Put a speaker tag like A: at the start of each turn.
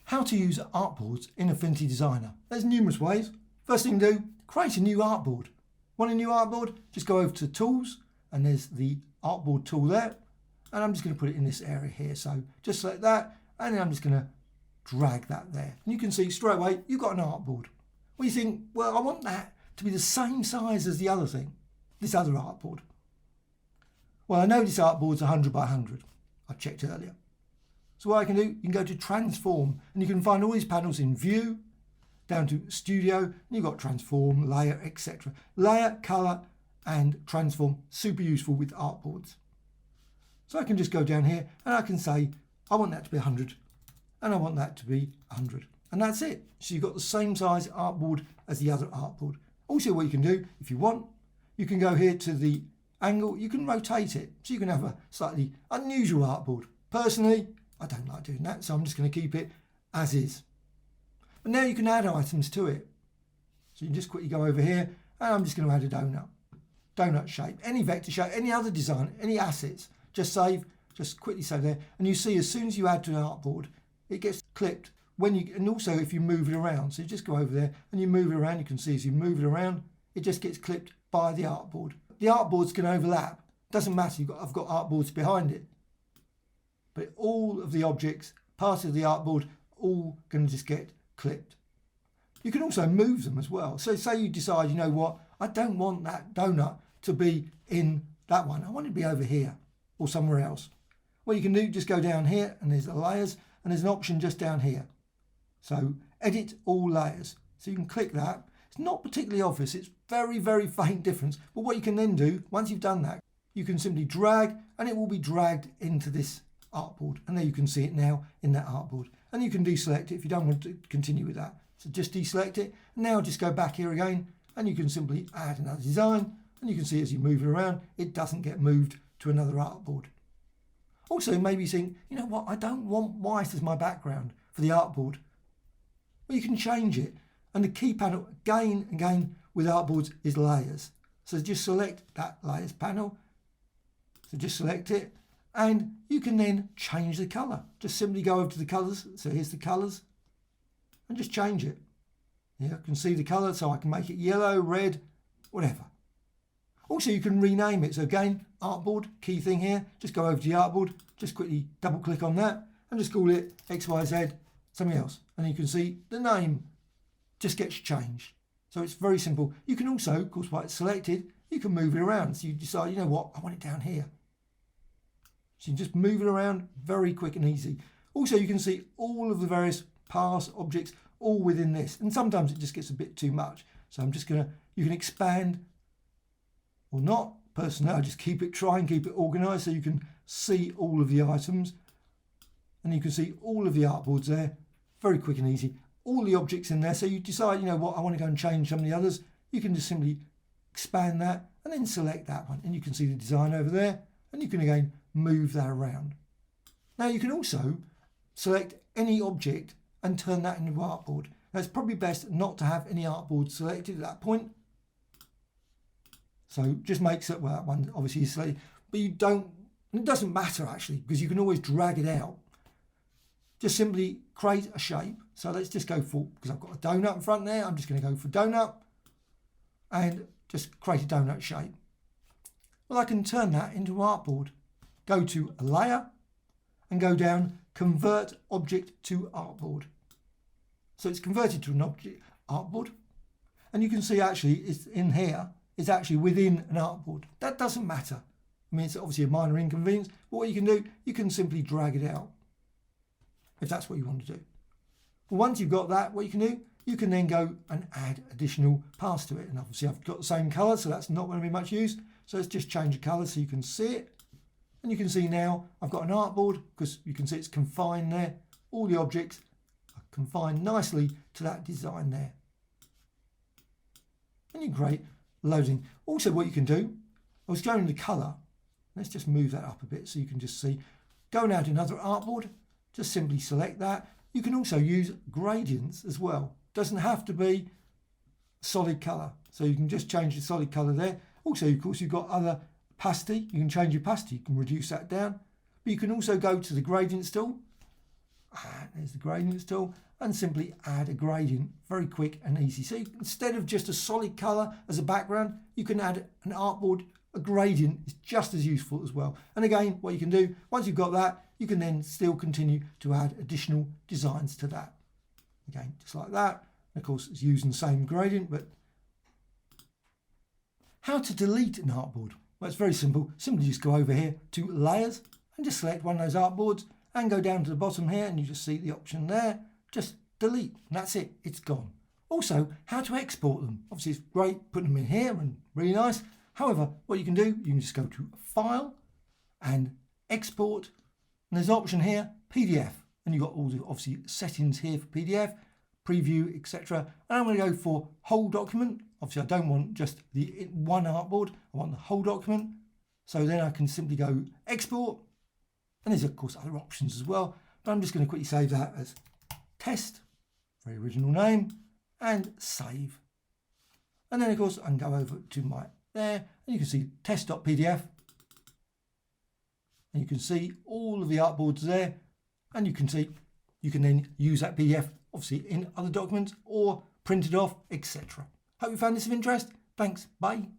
A: How to use artboards in Affinity Designer. There's numerous ways. First thing to do, create a new artboard. Want a new artboard? Just go over to Tools and there's the Artboard tool there. And I'm just going to put it in this area here. So just select that and then I'm just going to drag that there. And you can see straight away you've got an artboard. Well, you think, well, I want that to be the same size as the other thing, this other artboard. Well, I know this artboard's 100 by 100. I checked earlier. So what I can do, you can go to Transform and you can find all these panels in View, down to Studio, and you've got Transform, Layer, etc. Layer, Color and Transform, super useful with artboards. So I can just go down here and I can say, I want that to be 100 and I want that to be 100. And that's it. So you've got the same size artboard as the other artboard. Also what you can do, if you want, you can go here to the angle, you can rotate it. So you can have a slightly unusual artboard. Personally, I don't like doing that, so I'm just going to keep it as is. But now you can add items to it. So you can just quickly go over here, and I'm just going to add a donut shape, any vector shape, any other design, any assets. Just save, just quickly save there. And you see as soon as you add to an artboard, it gets clipped. And also if you move it around. So you just go over there and you move it around. You can see as you move it around, it just gets clipped by the artboard. The artboards can overlap. Doesn't matter, I've got artboards behind it. But all of the objects, part of the artboard, all going to just get clipped. You can also move them as well. So say you decide, you know what, I don't want that donut to be in that one. I want it to be over here or somewhere else. What you can do, just go down here and there's the layers and there's an option just down here. So edit all layers. So you can click that. It's not particularly obvious. It's very, very faint difference. But what you can then do, once you've done that, you can simply drag and it will be dragged into this artboard. And there you can see it now in that artboard. And you can deselect it if you don't want to continue with that. So just deselect it. Now just go back here again and you can simply add another design. And you can see as you move it around, it doesn't get moved to another artboard. Also, maybe you think, you know what, I don't want white as my background for the artboard. Well, you can change it. And the key panel, again and again, with artboards is layers. So just select that layers panel. So just select it. And you can then change the colour. Just simply go over to the colours. So here's the colours. And just change it. Yeah, I can see the colour, so I can make it yellow, red, whatever. Also, you can rename it. So again, artboard, key thing here. Just go over to the artboard. Just quickly double click on that. And just call it XYZ, something else. And you can see the name just gets changed. So it's very simple. You can also, of course, while it's selected, you can move it around. So you decide, you know what, I want it down here. So you can just move it around very quick and easy. Also, you can see all of the various parts, objects, all within this. And sometimes it just gets a bit too much. So I'm just going to, you can expand or not. Personally, I just try and keep it organized so you can see all of the items. And you can see all of the artboards there. Very quick and easy. All the objects in there. So you decide, you know what, I want to go and change some of the others. You can just simply expand that and then select that one. And you can see the design over there. And you can again move that around. Now you can also select any object and turn that into an artboard. Now it's probably best not to have any artboard selected at that point. So just makes it, well, that one obviously is selected, but you don't, it doesn't matter actually, because you can always drag it out. Just simply create a shape. So let's just go for, because I've got a donut in front there, I'm just going to go for donut and just create a donut shape. Well, I can turn that into an artboard. Go to a layer and go down, convert object to artboard. So it's converted to an object artboard. And you can see actually it's in here, it's actually within an artboard. That doesn't matter. I mean, it's obviously a minor inconvenience, but what you can do, you can simply drag it out if that's what you want to do. Well, once you've got that, what you can do, you can then go and add additional parts to it. And obviously I've got the same colour, so that's not going to be much use. So let's just change the colour so you can see it. And you can see now I've got an artboard because you can see it's confined there. All the objects are confined nicely to that design there. And you can create loading. Also what you can do, I was going to colour. Let's just move that up a bit so you can just see. Go now to another artboard. Just simply select that. You can also use gradients as well. Doesn't have to be solid colour. So you can just change the solid colour there. Also, of course, you've got other opacity. You can change your opacity. You can reduce that down. But you can also go to the gradients tool And there's the gradients tool, and simply add a gradient. Very quick and easy. So instead of just a solid colour as a background, you can add an artboard. A gradient is just as useful as well. And again, what you can do, once you've got that, you can then still continue to add additional designs to that. Again, just like that. And of course, it's using the same gradient, but how to delete an artboard? Well, it's very simple. Simply just go over here to layers and just select one of those artboards and go down to the bottom here, and you just see the option there. Just delete, and that's it. It's gone. Also, how to export them. Obviously, it's great putting them in here and really nice. However, what you can do, you can just go to File and Export, and there's an option here, PDF, and you've got all the obviously settings here for PDF, preview, etc. And I'm going to go for whole document. Obviously, I don't want just the one artboard. I want the whole document. So then I can simply go Export, and there's of course other options as well. But I'm just going to quickly save that as Test, very original name, and Save. And then of course I can go over to my there, and you can see test.pdf, and you can see all of the artboards there, and you can see you can then use that PDF obviously in other documents or print it off, etc. Hope you found this of interest. Thanks. Bye.